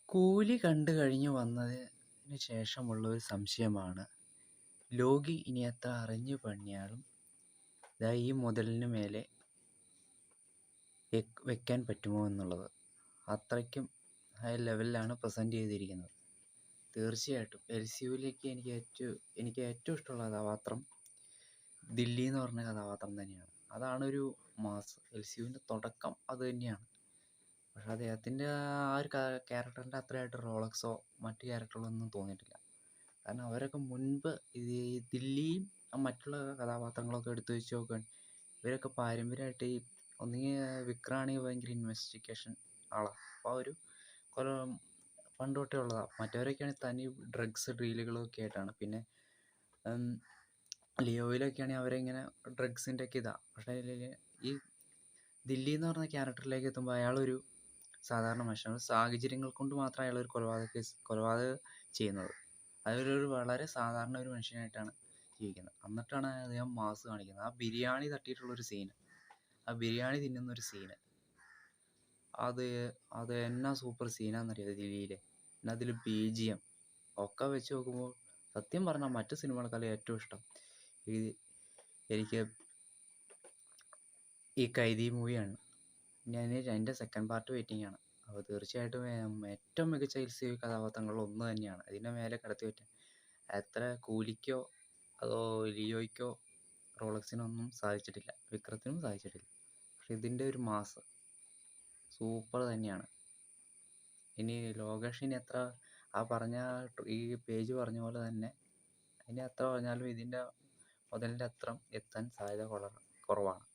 കൂലി കണ്ടു കഴിഞ്ഞു വന്നതിന് ശേഷമുള്ള ഒരു സംശയമാണ് ലോകി ഇനി എത്ര അറിഞ്ഞു പണിയാലും ദാ ഈ മുതലിന് മേലെ വെക്കാൻ പറ്റുമോ എന്നുള്ളത്. അത്രയ്ക്കും ഹൈ ലെവലിലാണ് പ്രസൻറ്റ് ചെയ്തിരിക്കുന്നത്. തീർച്ചയായിട്ടും LCUവിലേക്ക് എനിക്ക് ഏറ്റവും ഇഷ്ടമുള്ള കഥാപാത്രം ദില്ലി എന്ന് പറഞ്ഞ കഥാപാത്രം തന്നെയാണ്. അതാണൊരു മാസ്. LCUവിൻ്റെ തുടക്കം അത് തന്നെയാണ്. പക്ഷെ അദ്ദേഹത്തിൻ്റെ ആ ഒരു ക്യാരക്ടറിൻ്റെ അത്രയായിട്ട് റോളക്സോ മറ്റു ക്യാരക്ടറുകളൊന്നും തോന്നിയിട്ടില്ല. കാരണം അവരൊക്കെ മുൻപ് ഈ ദില്ലിയും മറ്റുള്ള കഥാപാത്രങ്ങളൊക്കെ എടുത്തു വെച്ച് നോക്കുകയാണെങ്കിൽ ഇവരൊക്കെ പാരമ്പര്യമായിട്ട് ഈ ഒന്നുകിൽ വിക്രമാണെങ്കിൽ ഭയങ്കര ഇൻവെസ്റ്റിഗേഷൻ ആളാണ്. അപ്പോൾ ആ ഒരു കുറേ പണ്ട് തൊട്ടേ ഉള്ളതാണ്. മറ്റവരൊക്കെയാണെങ്കിൽ തനി ഡ്രഗ്സ് ഡീലുകളൊക്കെ ആയിട്ടാണ്. പിന്നെ ലിയോയിലൊക്കെ ആണെങ്കിൽ അവരിങ്ങനെ ഡ്രഗ്സിൻ്റെ ഒക്കെ ഇതാണ്. പക്ഷേ ഈ ദില്ലി എന്ന് പറഞ്ഞ ക്യാരക്ടറിലേക്ക് എത്തുമ്പോൾ അയാളൊരു സാധാരണ മനുഷ്യനാണ്. സാഹചര്യങ്ങൾ കൊണ്ട് മാത്രം അയാളൊരു കൊലപാതകം ചെയ്യുന്നത്. അതിലൊരു വളരെ സാധാരണ ഒരു മനുഷ്യനായിട്ടാണ് ജീവിക്കുന്നത്. എന്നിട്ടാണ് അദ്ദേഹം മാസ് കാണിക്കുന്നത്. ആ ബിരിയാണി തട്ടിയിട്ടുള്ളൊരു സീന്, ആ ബിരിയാണി തിന്നുന്നൊരു സീന്, അത് എന്നാ സൂപ്പർ സീനാണെന്നറിയാം ദില്ലിയിലെ. പിന്നെ അതിൽ BGM ഒക്കെ വെച്ച് നോക്കുമ്പോൾ സത്യം പറഞ്ഞാൽ മറ്റു സിനിമകളെക്കാളും ഏറ്റവും ഇഷ്ടം എനിക്ക് ഈ കൈദി മൂവിയാണ്. ഞാൻ എൻ്റെ സെക്കൻഡ് പാർട്ട് വെയിറ്റിംഗ് ആണ്. അപ്പോൾ തീർച്ചയായിട്ടും ഏറ്റവും മികച്ച LCU കഥാപാത്രങ്ങളിൽ ഒന്ന് തന്നെയാണ്. ഇതിൻ്റെ മേലെ കടത്തി വെറ്റാൻ എത്ര കൂലിക്കോ അതോ ലിയോയ്ക്കോ റോളക്സിനൊന്നും സാധിച്ചിട്ടില്ല, വിക്രത്തിനും സാധിച്ചിട്ടില്ല. പക്ഷെ ഇതിൻ്റെ ഒരു മാസ് സൂപ്പർ തന്നെയാണ്. ഇനി ലോകേഷ് ഇനി എത്ര ഈ പേജ് പറഞ്ഞ പോലെ തന്നെ ഇനി എത്ര പറഞ്ഞാലും ഇതിൻ്റെ മുതലിൻ്റെ അത്ര എത്താൻ സാധ്യത കുറവാണ്.